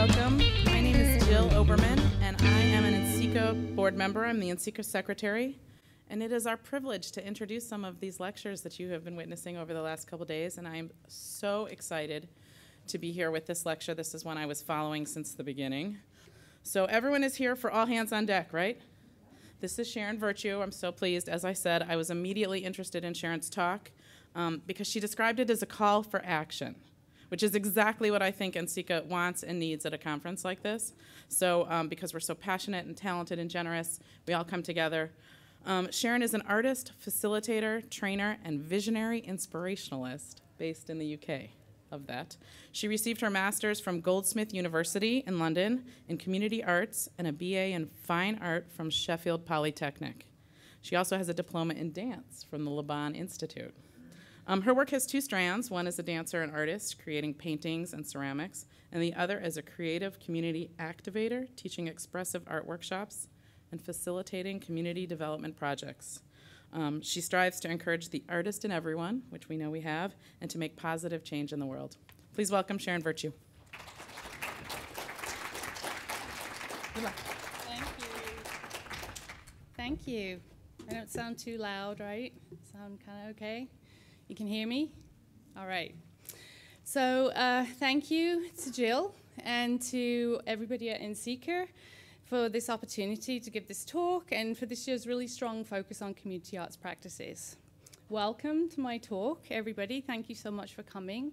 welcome. My name is Jill Oberman, and I am an NCECA board member. I'm the NCECA secretary, and it is our privilege to introduce some of these lectures that you have been witnessing over the last couple days, and I am so excited to be here with this lecture. This is one I was following since the beginning. So everyone is here for all hands on deck, right? This is Sharon Virtue. I'm so pleased. As I said, I was immediately interested in Sharon's talk because she described it as a call for action, which is exactly what I think NCECA wants and needs at a conference like this. So because we're so passionate and talented and generous, we all come together. Sharon is an artist, facilitator, trainer, and visionary inspirationalist based in the UK. Of that. She received her master's from Goldsmith University in London in community arts and a BA in fine art from Sheffield Polytechnic. She also has a diploma in dance from the Laban Institute. Her work has two strands. One is a dancer and artist, creating paintings and ceramics, and the other as a creative community activator, teaching expressive art workshops and facilitating community development projects. She strives to encourage the artist in everyone, which we know we have, and to make positive change in the world. Please welcome Sharon Virtue. Good luck. Thank you. Thank you. I don't sound too loud, right? Sound kind of okay? You can hear me? All right. So thank you to Jill and to everybody at NCECA for this opportunity to give this talk and for this year's really strong focus on community arts practices. Welcome to my talk, everybody. Thank you so much for coming.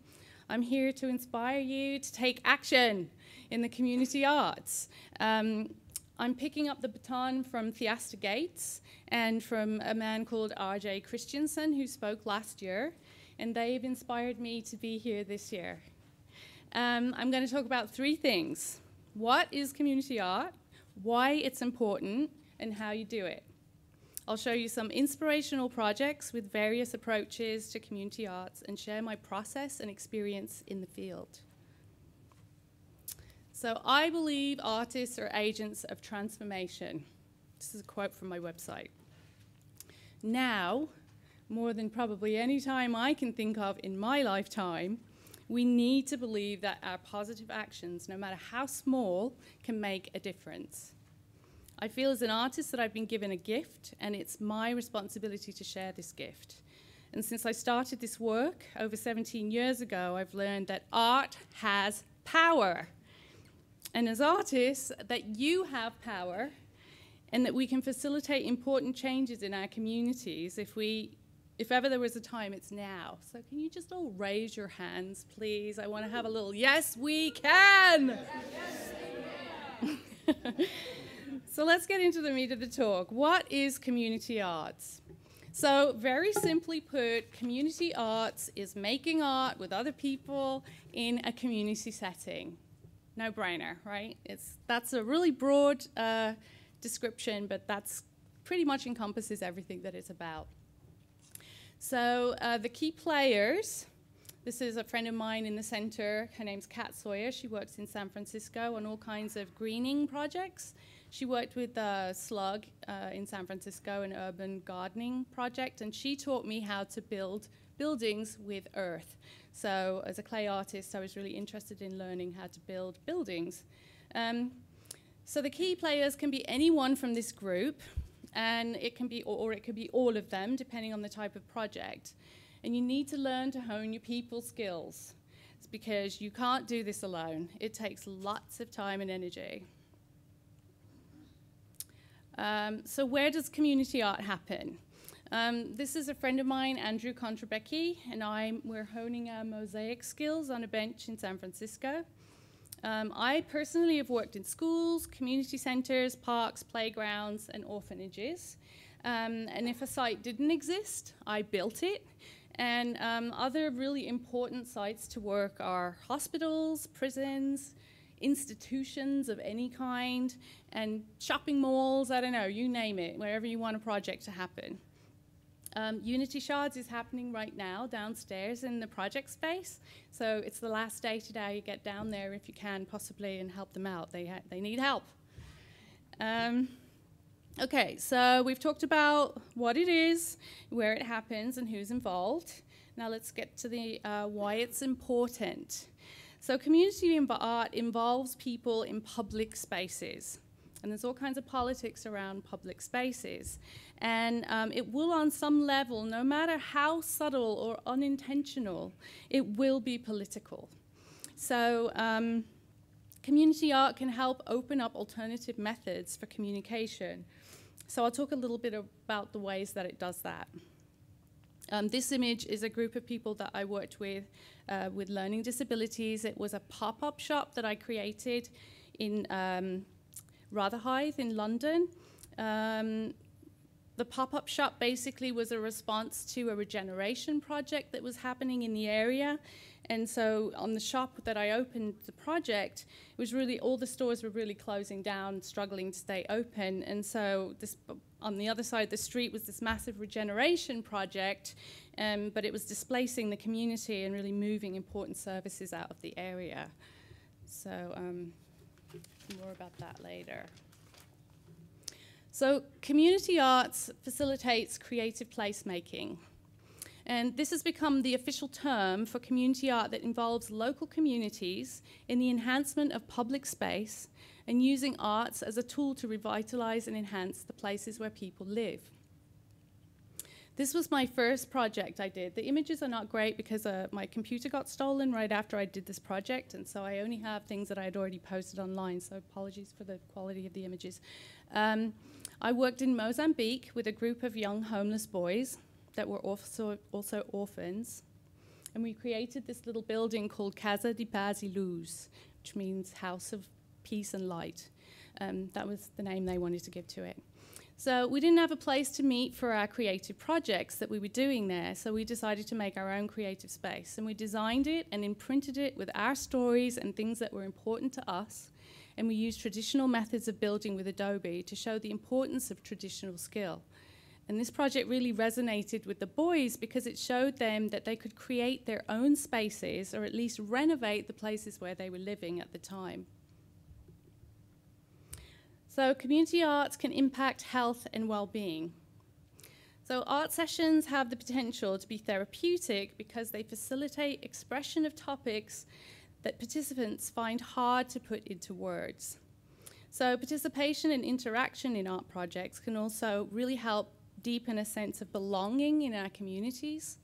I'm here to inspire you to take action in the community arts. I'm picking up the baton from Theaster Gates and from a man called R.J. Christensen who spoke last year, and they've inspired me to be here this year. I'm going to talk about three things. What is community art? Why it's important, and how you do it. I'll show you some inspirational projects with various approaches to community arts and share my process and experience in the field. So I believe artists are agents of transformation. This is a quote from my website. Now, more than probably any time I can think of in my lifetime, we need to believe that our positive actions, no matter how small, can make a difference. I feel as an artist that I've been given a gift, and it's my responsibility to share this gift. And since I started this work over 17 years ago, I've learned that art has power. And as artists, that you have power, and that we can facilitate important changes in our communities if ever there was a time, it's now. So can you just all raise your hands, please? I want to have a little, yes, we can! Yes, we can! So let's get into the meat of the talk. What is community arts? So very simply put, community arts is making art with other people in a community setting. No brainer, right? That's a really broad description, but that's pretty much encompasses everything that it's about. So the key players, this is a friend of mine in the center. Her name's Kat Sawyer. She works in San Francisco on all kinds of greening projects. She worked with Slug in San Francisco, an urban gardening project, and she taught me how to build buildings with earth. So as a clay artist, I was really interested in learning how to build buildings. So the key players can be anyone from this group, and it can be, or it could be all of them, depending on the type of project. And you need to learn to hone your people skills. It's because you can't do this alone. It takes lots of time and energy. So where does community art happen? This is a friend of mine, Andrew Contrabecchi, and we're honing our mosaic skills on a bench in San Francisco. I personally have worked in schools, community centers, parks, playgrounds, and orphanages. And if a site didn't exist, I built it. And other really important sites to work are hospitals, prisons, institutions of any kind, and shopping malls, I don't know, you name it, wherever you want a project to happen. Unity Shards is happening right now downstairs in the project space. So it's the last day today. Get down there if you can, possibly, and help them out. They need help. Okay, so we've talked about what it is, where it happens, and who's involved. Now let's get to the why it's important. So community art involves people in public spaces. And there's all kinds of politics around public spaces. And it will, on some level, no matter how subtle or unintentional, it will be political. So community art can help open up alternative methods for communication. So I'll talk a little bit about the ways that it does that. This image is a group of people that I worked with learning disabilities. It was a pop-up shop that I created in Rotherhithe in London. The pop-up shop basically was a response to a regeneration project that was happening in the area. And so on the shop that I opened the project, it was really, all the stores were really closing down, struggling to stay open. And so this, on the other side of the street was this massive regeneration project, but it was displacing the community and really moving important services out of the area. So more about that later. So community arts facilitates creative placemaking. And this has become the official term for community art that involves local communities in the enhancement of public space and using arts as a tool to revitalize and enhance the places where people live. This was my first project I did. The images are not great because my computer got stolen right after I did this project, and so I only have things that I had already posted online, so apologies for the quality of the images. I worked in Mozambique with a group of young homeless boys that were also orphans, and we created this little building called Casa de Paz y Luz, which means House of Peace and Light. That was the name they wanted to give to it. So we didn't have a place to meet for our creative projects that we were doing there, so we decided to make our own creative space, and we designed it and imprinted it with our stories and things that were important to us, and we used traditional methods of building with Adobe to show the importance of traditional skill. And this project really resonated with the boys because it showed them that they could create their own spaces, or at least renovate the places where they were living at the time. So community arts can impact health and well-being. So art sessions have the potential to be therapeutic because they facilitate expression of topics that participants find hard to put into words. So participation and interaction in art projects can also really help deepen a sense of belonging in our communities.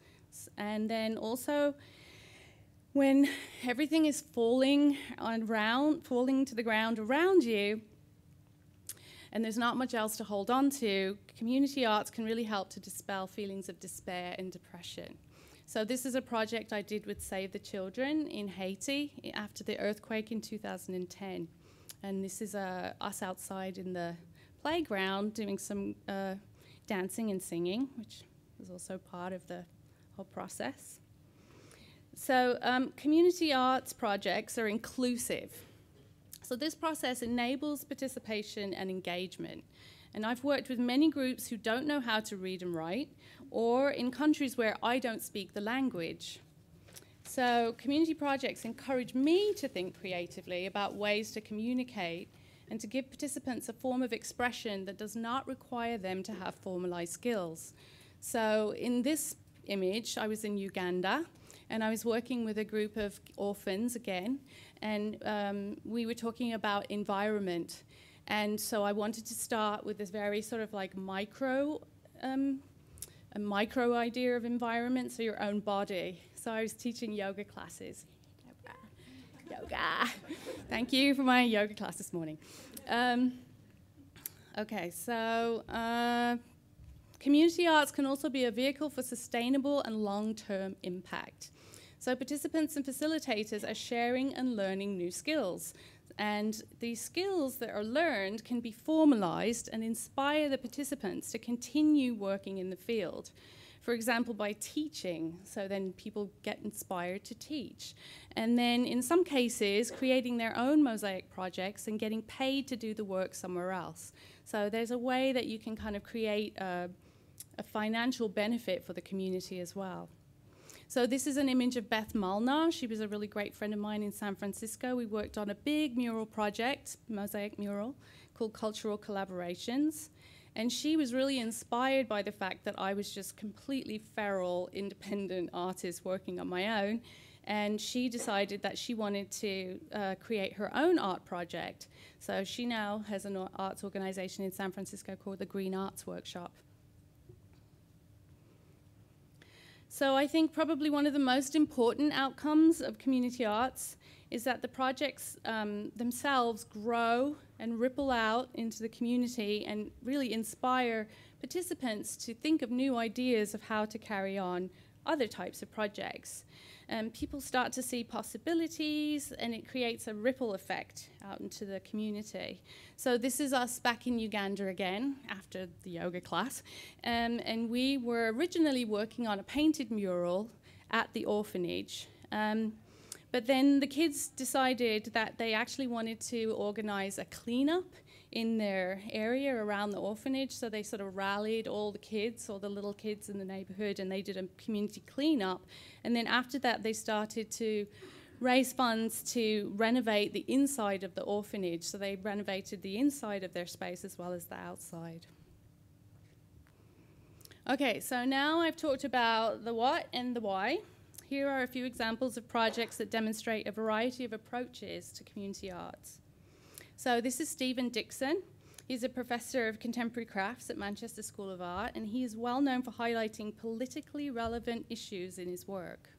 And then also, when everything is falling to the ground around you, and there's not much else to hold on to, community arts can really help to dispel feelings of despair and depression. So this is a project I did with Save the Children in Haiti after the earthquake in 2010. And this is us outside in the playground doing some dancing and singing, which was also part of the whole process. So community arts projects are inclusive. So this process enables participation and engagement. And I've worked with many groups who don't know how to read and write, or in countries where I don't speak the language. So community projects encourage me to think creatively about ways to communicate and to give participants a form of expression that does not require them to have formalized skills. So in this image, I was in Uganda, and I was working with a group of orphans again, and we were talking about environment. And so I wanted to start with this very sort of like a micro idea of environment, so your own body. So I was teaching yoga classes. Yoga. Thank you for my yoga class this morning. Okay, so community arts can also be a vehicle for sustainable and long-term impact. So participants and facilitators are sharing and learning new skills. And these skills that are learned can be formalized and inspire the participants to continue working in the field. For example, by teaching, so then people get inspired to teach. And then in some cases, creating their own mosaic projects and getting paid to do the work somewhere else. So there's a way that you can kind of create a financial benefit for the community as well. So this is an image of Beth Malnar. She was a really great friend of mine in San Francisco. We worked on a big mural project, mosaic mural, called Cultural Collaborations. And she was really inspired by the fact that I was just completely feral, independent artist working on my own. And she decided that she wanted to create her own art project. So she now has an arts organization in San Francisco called the Green Arts Workshop. So I think probably one of the most important outcomes of community arts is that the projects themselves grow and ripple out into the community and really inspire participants to think of new ideas of how to carry on other types of projects. People start to see possibilities, and it creates a ripple effect out into the community. So this is us back in Uganda again after the yoga class, and we were originally working on a painted mural at the orphanage. But then the kids decided that they actually wanted to organize a cleanup in their area around the orphanage. So they sort of rallied all the kids, all the little kids in the neighborhood, and they did a community cleanup. And then after that, they started to raise funds to renovate the inside of the orphanage. So they renovated the inside of their space as well as the outside. Okay, so now I've talked about the what and the why. Here are a few examples of projects that demonstrate a variety of approaches to community arts. So this is Stephen Dixon. He's a professor of contemporary crafts at Manchester School of Art, and he is well known for highlighting politically relevant issues in his work.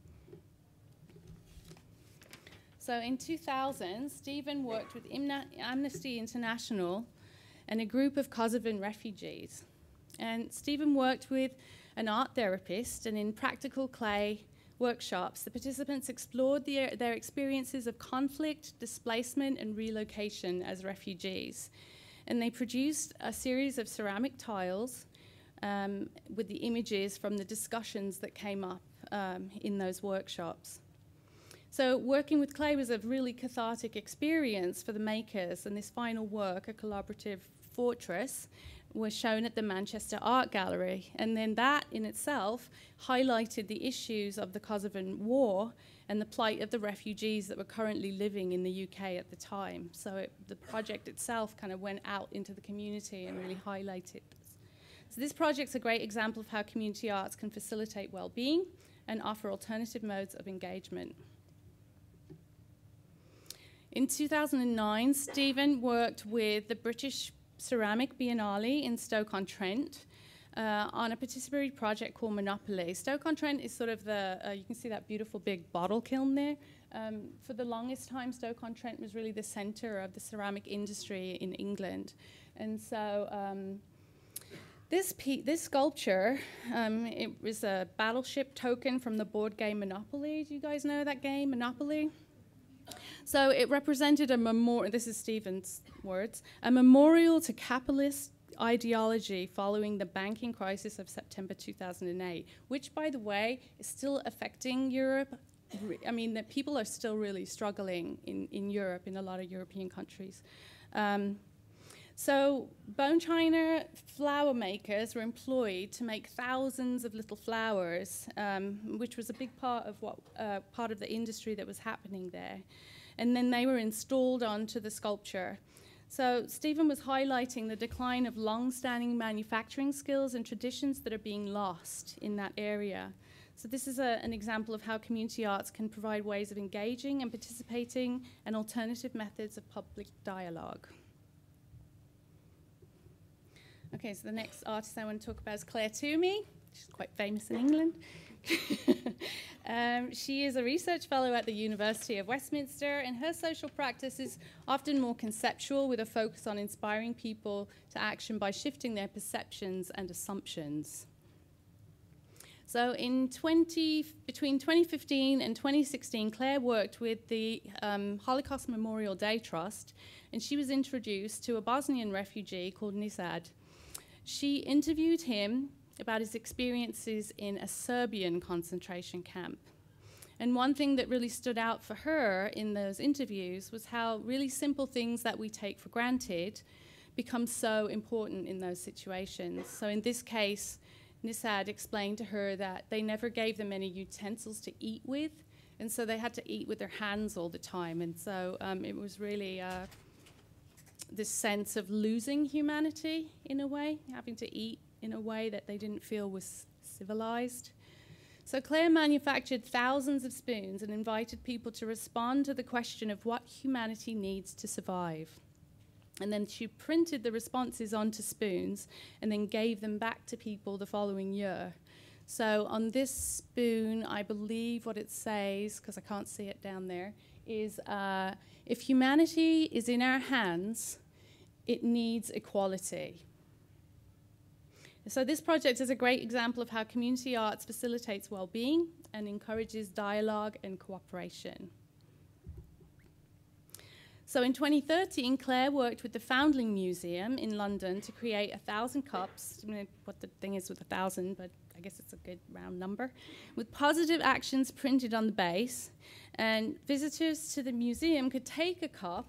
So in 2000, Stephen worked with Amnesty International and a group of Kosovan refugees. And Stephen worked with an art therapist, and in practical clay workshops, the participants explored their experiences of conflict, displacement, and relocation as refugees. And they produced a series of ceramic tiles with the images from the discussions that came up in those workshops. So working with clay was a really cathartic experience for the makers, and this final work, a collaborative fortress, was shown at the Manchester Art Gallery. And then that in itself highlighted the issues of the Kosovan War and the plight of the refugees that were currently living in the UK at the time. So the project itself kind of went out into the community and really highlighted this. So this project's a great example of how community arts can facilitate well-being and offer alternative modes of engagement. In 2009, Stephen worked with the British Ceramic Biennale in Stoke-on-Trent on a participatory project called Monopoly. Stoke-on-Trent is sort of the, you can see that beautiful big bottle kiln there. For the longest time, Stoke-on-Trent was really the center of the ceramic industry in England. And so this sculpture, it was a battleship token from the board game Monopoly. Do you guys know that game, Monopoly? So it represented a memorial, this is Stephen's words, a memorial to capitalist ideology following the banking crisis of September 2008, which, by the way, is still affecting Europe. I mean, the people are still really struggling in Europe, in a lot of European countries. So bone china flower makers were employed to make thousands of little flowers, which was a big part of part of the industry that was happening there. And then they were installed onto the sculpture. So Stephen was highlighting the decline of long-standing manufacturing skills and traditions that are being lost in that area. So this is an example of how community arts can provide ways of engaging and participating and alternative methods of public dialogue. Okay, so the next artist I want to talk about is Clare Twomey. She's quite famous in England. She is a research fellow at the University of Westminster, and her social practice is often more conceptual, with a focus on inspiring people to action by shifting their perceptions and assumptions. So between 2015 and 2016, Clare worked with the Holocaust Memorial Day Trust, and she was introduced to a Bosnian refugee called Nisad. She interviewed him about his experiences in a Serbian concentration camp. And one thing that really stood out for her in those interviews was how really simple things that we take for granted become so important in those situations. So in this case, Nisad explained to her that they never gave them any utensils to eat with, and so they had to eat with their hands all the time. And so it was really this sense of losing humanity in a way, having to eat in a way that they didn't feel was civilized. So Clare manufactured thousands of spoons and invited people to respond to the question of what humanity needs to survive. And then she printed the responses onto spoons and then gave them back to people the following year. So on this spoon, I believe what it says, because I can't see it down there, is if humanity is in our hands, it needs equality. So this project is a great example of how community arts facilitates well-being and encourages dialogue and cooperation. So in 2013, Clare worked with the Foundling Museum in London to create 1,000 cups. I don't know what the thing is with 1,000, but I guess it's a good round number, with positive actions printed on the base. And visitors to the museum could take a cup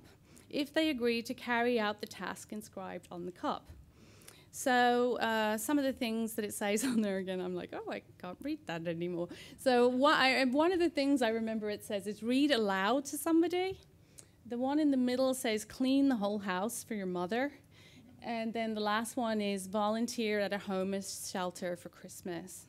if they agreed to carry out the task inscribed on the cup. So some of the things that it says on there, again, I'm like, oh, I can't read that anymore. So one of the things I remember it says is read aloud to somebody. The one in the middle says clean the whole house for your mother. And then the last one is volunteer at a homeless shelter for Christmas.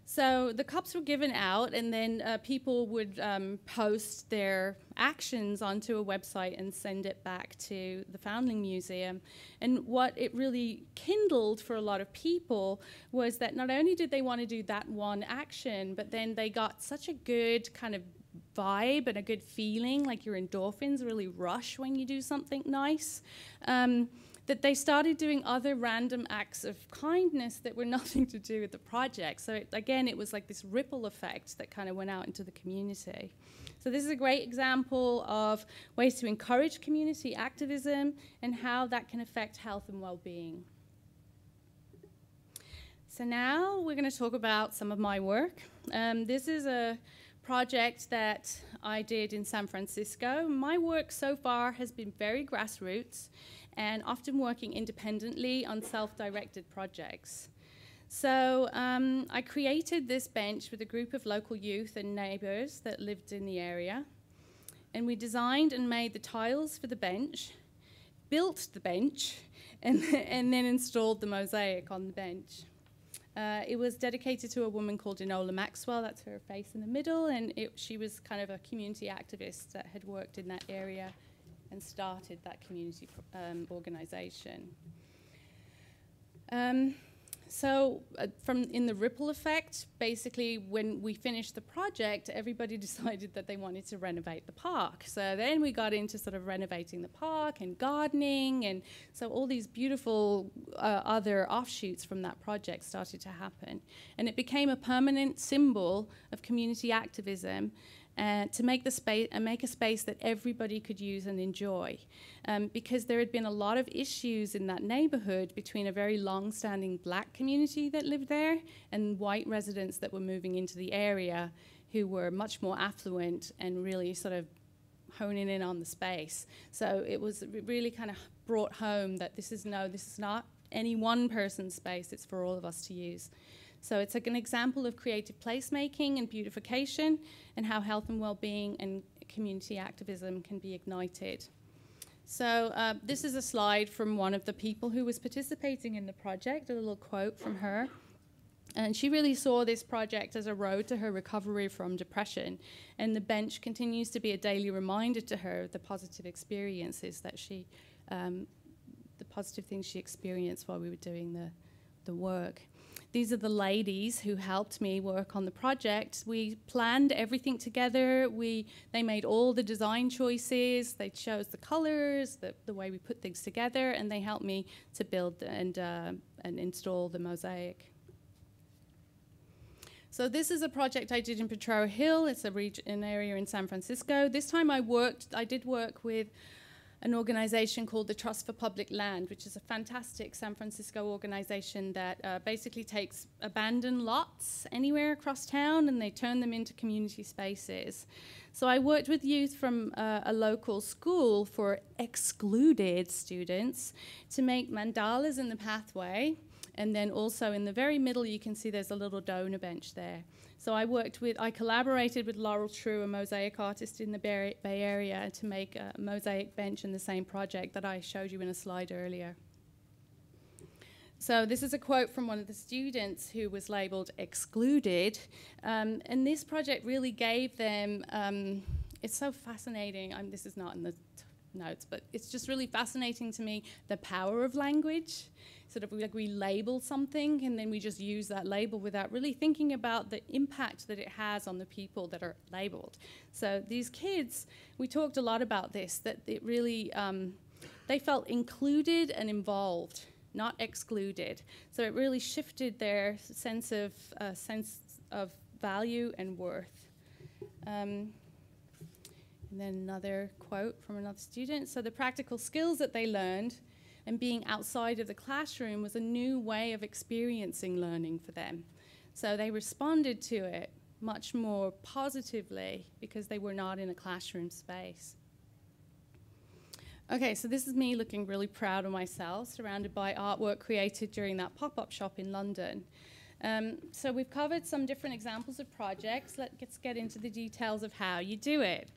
So the cups were given out, and then people would post their actions onto a website and send it back to the Foundling Museum. And what it really kindled for a lot of people was that not only did they want to do that one action, but then they got such a good kind of vibe and a good feeling, like your endorphins really rush when you do something nice. That they started doing other random acts of kindness that were nothing to do with the project. So it was like this ripple effect that kind of went out into the community. So this is a great example of ways to encourage community activism and how that can affect health and well-being. So now we're going to talk about some of my work. This is a project that I did in San Francisco. My work so far has been very grassroots and often working independently on self-directed projects. So I created this bench with a group of local youth and neighbors that lived in the area. And we designed and made the tiles for the bench, built the bench, and then installed the mosaic on the bench. It was dedicated to a woman called Enola Maxwell, that's her face in the middle, and she was kind of a community activist that had worked in that area and started that community organization. So from in the ripple effect, basically when we finished the project, everybody decided that they wanted to renovate the park. So then we got into sort of renovating the park and gardening, and so all these beautiful other offshoots from that project started to happen. And it became a permanent symbol of community activism to make a space that everybody could use and enjoy. Because there had been a lot of issues in that neighborhood between a very long-standing black community that lived there and white residents that were moving into the area who were much more affluent and really sort of honing in on the space. So it really kind of brought home that this is not any one person's space, it's for all of us to use. So it's like an example of creative placemaking and beautification and how health and well-being and community activism can be ignited. So this is a slide from one of the people who was participating in the project, a little quote from her. And she really saw this project as a road to her recovery from depression. And the bench continues to be a daily reminder to her of the positive experiences that the positive things she experienced while we were doing the work. These are the ladies who helped me work on the project. We planned everything together. They made all the design choices. They chose the colors, the way we put things together, and they helped me to build and install the mosaic. So this is a project I did in Potrero Hill. It's an area in San Francisco. This time I did work with an organization called the Trust for Public Land, which is a fantastic San Francisco organization that basically takes abandoned lots anywhere across town and they turn them into community spaces. So I worked with youth from a local school for excluded students to make mandalas in the pathway. And then also in the very middle, you can see there's a little donor bench there. So I collaborated with Laurel True, a mosaic artist in the Bay Area, to make a mosaic bench in the same project that I showed you in a slide earlier. So this is a quote from one of the students who was labeled excluded. And this project really gave them, it's so fascinating. This is not in the notes, but it's just really fascinating to me, the power of language. Sort of like we label something and then we just use that label without really thinking about the impact that it has on the people that are labeled. So these kids, we talked a lot about this, that it really, they felt included and involved, not excluded. So it really shifted their sense of value and worth. And then another quote from another student. So the practical skills that they learned and being outside of the classroom was a new way of experiencing learning for them. So they responded to it much more positively because they were not in a classroom space. Okay, so this is me looking really proud of myself, surrounded by artwork created during that pop-up shop in London. So we've covered some different examples of projects. Let's get into the details of how you do it.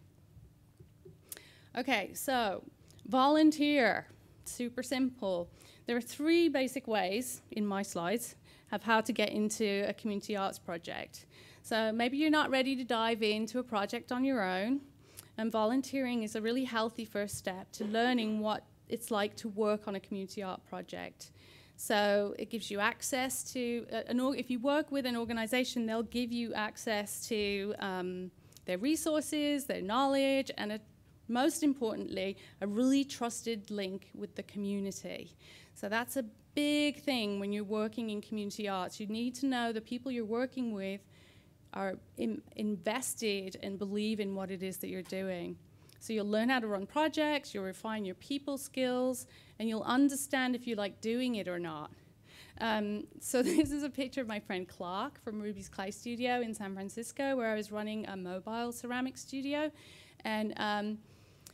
Okay, so volunteer. Super simple. There are 3 basic ways in my slides of how to get into a community arts project. So maybe you're not ready to dive into a project on your own, and volunteering is a really healthy first step to learning what it's like to work on a community art project. So it gives you access to, if you work with an organization, they'll give you access to their resources, their knowledge, and most importantly, a really trusted link with the community. So that's a big thing when you're working in community arts. You need to know the people you're working with are invested and believe in what it is that you're doing. So you'll learn how to run projects, you'll refine your people skills, and you'll understand if you like doing it or not. So this is a picture of my friend Clark from Ruby's Clay Studio in San Francisco, where I was running a mobile ceramic studio. And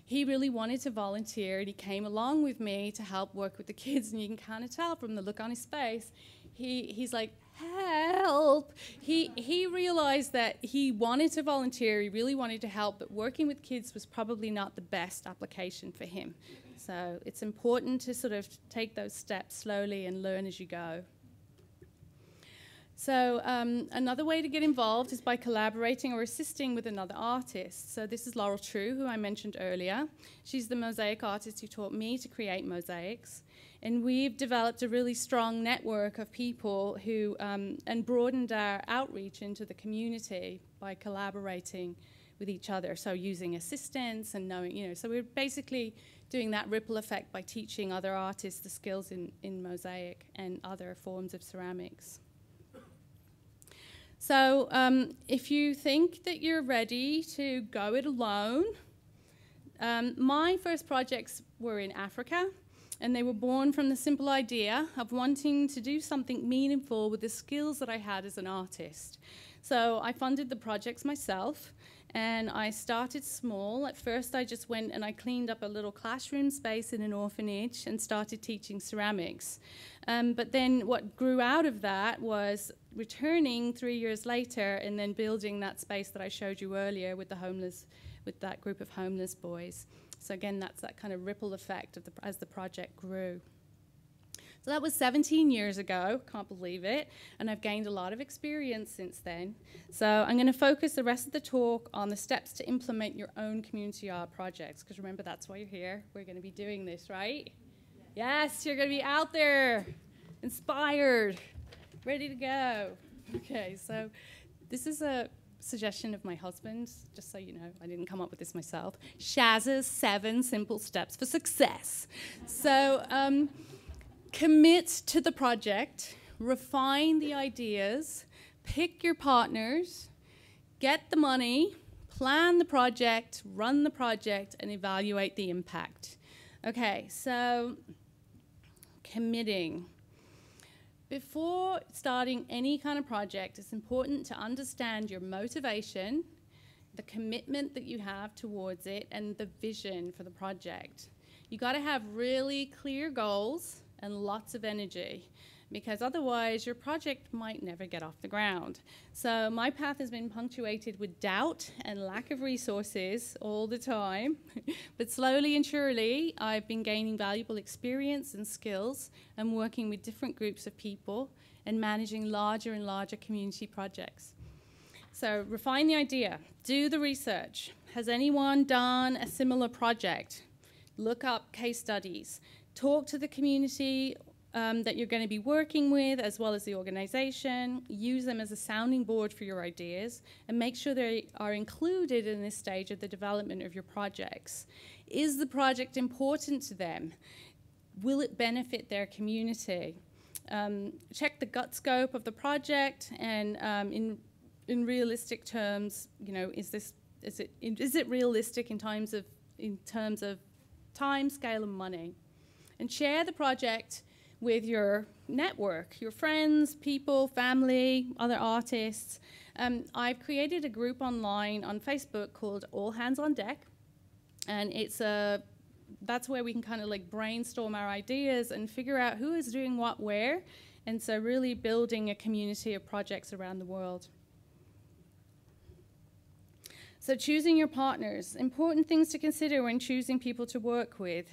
he really wanted to volunteer, and he came along with me to help work with the kids, and you can kind of tell from the look on his face, he's like, help. He realized that he wanted to volunteer, he really wanted to help, but working with kids was probably not the best application for him. So it's important to sort of take those steps slowly and learn as you go. So another way to get involved is by collaborating or assisting with another artist. So this is Laurel True, who I mentioned earlier. She's the mosaic artist who taught me to create mosaics. And we've developed a really strong network of people who, and broadened our outreach into the community by collaborating with each other. So using assistants and knowing, so we're basically doing that ripple effect by teaching other artists the skills in mosaic and other forms of ceramics. So if you think that you're ready to go it alone, my first projects were in Africa, and they were born from the simple idea of wanting to do something meaningful with the skills that I had as an artist. So I funded the projects myself, and I started small. At first, I just went and I cleaned up a little classroom space in an orphanage and started teaching ceramics. But then what grew out of that was returning 3 years later and then building that space that I showed you earlier with that group of homeless boys. So again, that's that kind of ripple effect as the project grew. So that was 17 years ago, can't believe it, and I've gained a lot of experience since then. So I'm going to focus the rest of the talk on the steps to implement your own community art projects, because remember, that's why you're here. We're going to be doing this, right? Yes, you're going to be out there, inspired, ready to go. Okay, so this is a suggestion of my husband, just so you know, I didn't come up with this myself. Shaz's 7 simple steps for success. So commit to the project, refine the ideas, pick your partners, get the money, plan the project, run the project, and evaluate the impact. Okay, so committing. Before starting any kind of project, it's important to understand your motivation, the commitment that you have towards it, and the vision for the project. You got to have really clear goals and lots of energy. because otherwise your project might never get off the ground. So my path has been punctuated with doubt and lack of resources all the time. But slowly and surely, I've been gaining valuable experience and skills and working with different groups of people and managing larger and larger community projects. So refine the idea, do the research. Has anyone done a similar project? Look up case studies, talk to the community that you're going to be working with, as well as the organization. Use them as a sounding board for your ideas, and make sure they are included in this stage of the development of your projects. Is the project important to them? Will it benefit their community? Check the gut scope of the project, and in realistic terms, you know, is it realistic in terms of time, scale, and money? And share the project with your network, your friends, people, family, other artists. I've created a group online on Facebook called All Hands on Deck, and that's where we can kind of like brainstorm our ideas and figure out who is doing what where, and so really building a community of projects around the world. So choosing your partners, important things to consider when choosing people to work with.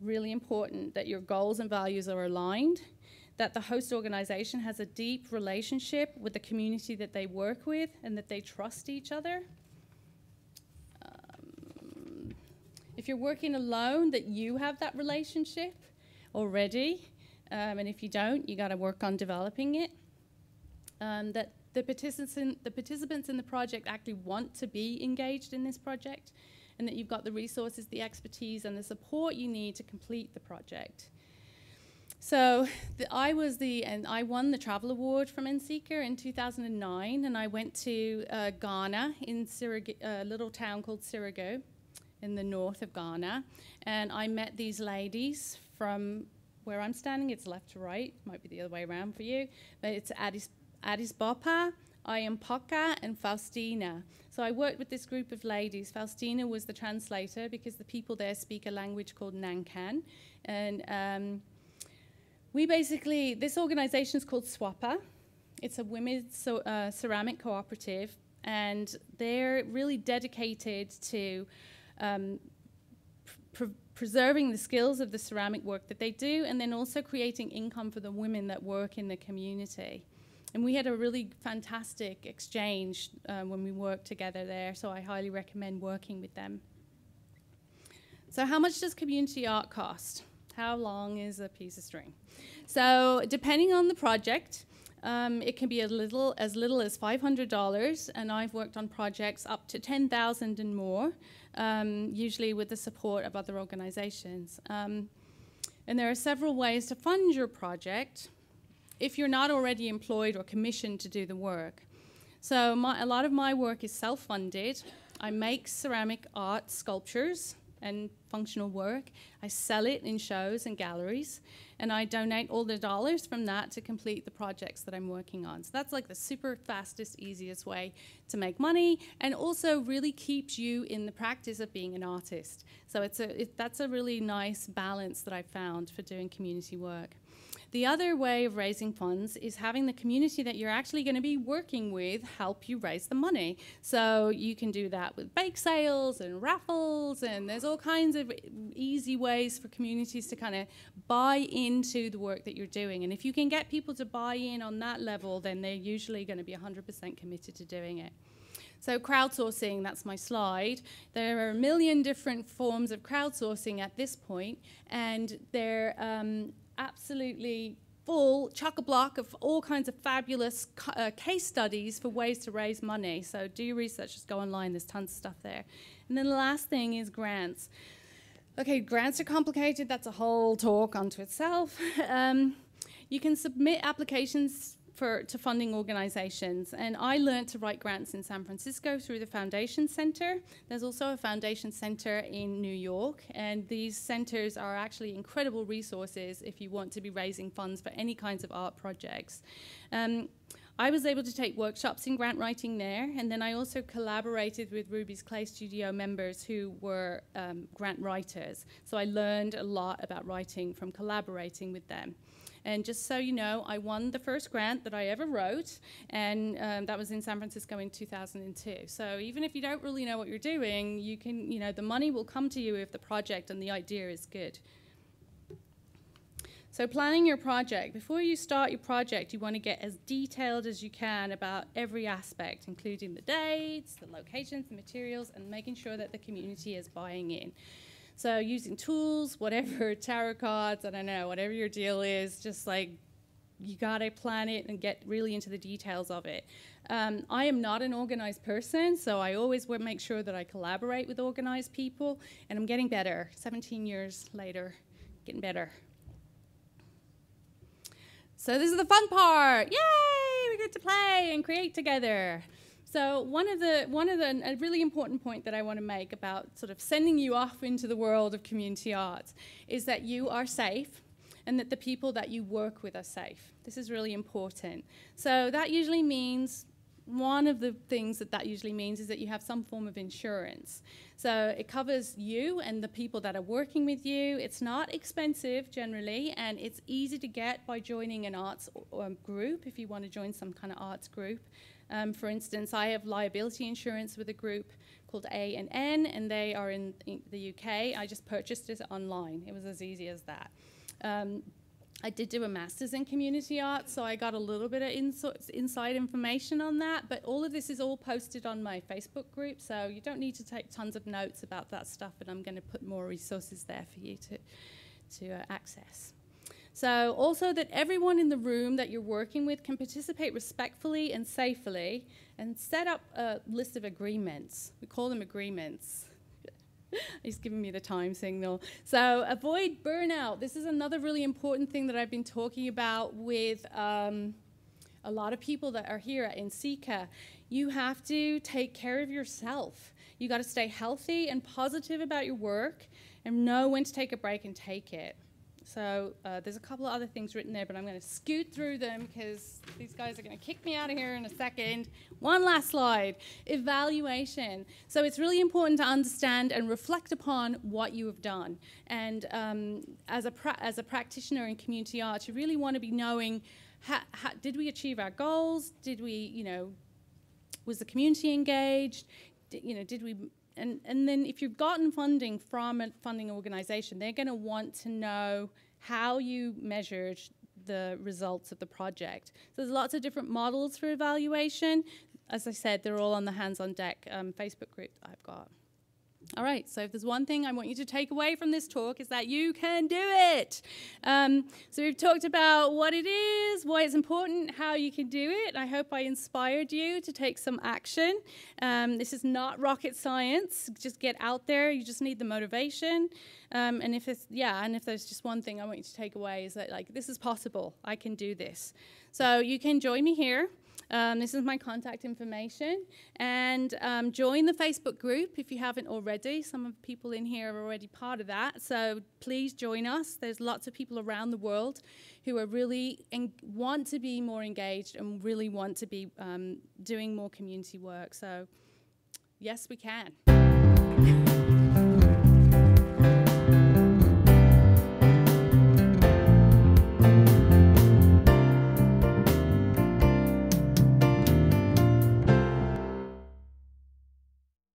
Really important that your goals and values are aligned, that the host organization has a deep relationship with the community that they work with, and that they trust each other. If you're working alone, that you have that relationship already, and if you don't, you got to work on developing it. That the participants in the project actually want to be engaged in this project, and that you've got the resources, the expertise, and the support you need to complete the project. So I won the Travel Award from NSEEKR in 2009, and I went to Ghana in a little town called Sirigo in the north of Ghana, and I met these ladies from where I'm standing. It's left to right, might be the other way around for you, but it's Addis Bopa, Ayampoka, and Faustina. So I worked with this group of ladies. Faustina was the translator because the people there speak a language called Nankan. And this organization is called SWAPA. It's a women's ceramic cooperative, and they're really dedicated to preserving the skills of the ceramic work that they do, and then also creating income for the women that work in the community. And we had a really fantastic exchange when we worked together there, so I highly recommend working with them. So how much does community art cost? How long is a piece of string? So depending on the project, it can be as little as $500, and I've worked on projects up to $10,000 and more, usually with the support of other organizations. And there are several ways to fund your project if you're not already employed or commissioned to do the work. So a lot of my work is self-funded. I make ceramic art sculptures and functional work. I sell it in shows and galleries, and I donate all the dollars from that to complete the projects that I'm working on. So that's like the super fastest, easiest way to make money, and also really keeps you in the practice of being an artist. So that's a really nice balance that I've found for doing community work. The other way of raising funds is having the community that you're actually going to be working with help you raise the money. So you can do that with bake sales and raffles, and there's all kinds of easy ways for communities to kind of buy into the work that you're doing. And if you can get people to buy in on that level, then they're usually going to be 100% committed to doing it. So crowdsourcing, that's my slide. There are a million different forms of crowdsourcing at this point, and they're absolutely full chock-a-block of all kinds of fabulous case studies for ways to raise money. So do your research, just go online, there's tons of stuff there. And then the last thing is grants. Okay, grants are complicated, that's a whole talk unto itself. You can submit applications to funding organizations, and I learned to write grants in San Francisco through the Foundation Center. There's also a Foundation Center in New York, and these centers are actually incredible resources if you want to be raising funds for any kinds of art projects. I was able to take workshops in grant writing there, and then I also collaborated with Ruby's Clay Studio members who were grant writers. So I learned a lot about writing from collaborating with them. And just so you know, I won the first grant that I ever wrote, and that was in San Francisco in 2002. So even if you don't really know what you're doing, you can, the money will come to you if the project and the idea is good. So planning your project. Before you start your project, you want to get as detailed as you can about every aspect, including the dates, the locations, the materials, and making sure that the community is buying in. So using tools, whatever, tarot cards, I don't know, whatever your deal is, just like you gotta plan it and get really into the details of it. I am not an organized person, so I always would make sure that I collaborate with organized people, and I'm getting better. 17 years later, getting better. So this is the fun part. Yay! We get to play and create together. So a really important point that I want to make about sort of sending you off into the world of community arts is that you are safe and that the people that you work with are safe. This is really important. So that usually means, one of the things that usually means is that you have some form of insurance. So it covers you and the people that are working with you. It's not expensive generally, and it's easy to get by joining an arts group if you want to join some kind of arts group. For instance, I have liability insurance with a group called A&N, and they are in the UK. I just purchased it online. It was as easy as that. I did do a master's in community arts, so I got a little bit of inside information on that, but all of this is all posted on my Facebook group, so you don't need to take tons of notes about that stuff, but I'm going to put more resources there for you to access. So also that everyone in the room that you're working with can participate respectfully and safely, and set up a list of agreements. We call them agreements. He's giving me the time signal. So avoid burnout. This is another really important thing that I've been talking about with a lot of people that are here at NCECA. You have to take care of yourself. You got to stay healthy and positive about your work and know when to take a break and take it. So there's a couple of other things written there, but I'm going to scoot through them because these guys are going to kick me out of here in a second. One last slide, evaluation. So it's really important to understand and reflect upon what you have done. And as a practitioner in community arts, you really want to be knowing, did we achieve our goals? Did we, was the community engaged? Did we... And then if you've gotten funding from a funding organization, they're going to want to know how you measured the results of the project. So there's lots of different models for evaluation. As I said, they're all on the Hands on Deck Facebook group that I've got. All right, so if there's one thing I want you to take away from this talk is that you can do it. So we've talked about what it is, why it's important, how you can do it. I hope I inspired you to take some action. This is not rocket science. Just get out there. You just need the motivation. And if there's just one thing I want you to take away is that, like, this is possible. I can do this. So you can join me here. This is my contact information, and join the Facebook group if you haven't already. Some of the people in here are already part of that, so please join us. There's lots of people around the world who are really want to be more engaged and really want to be doing more community work. So yes, we can.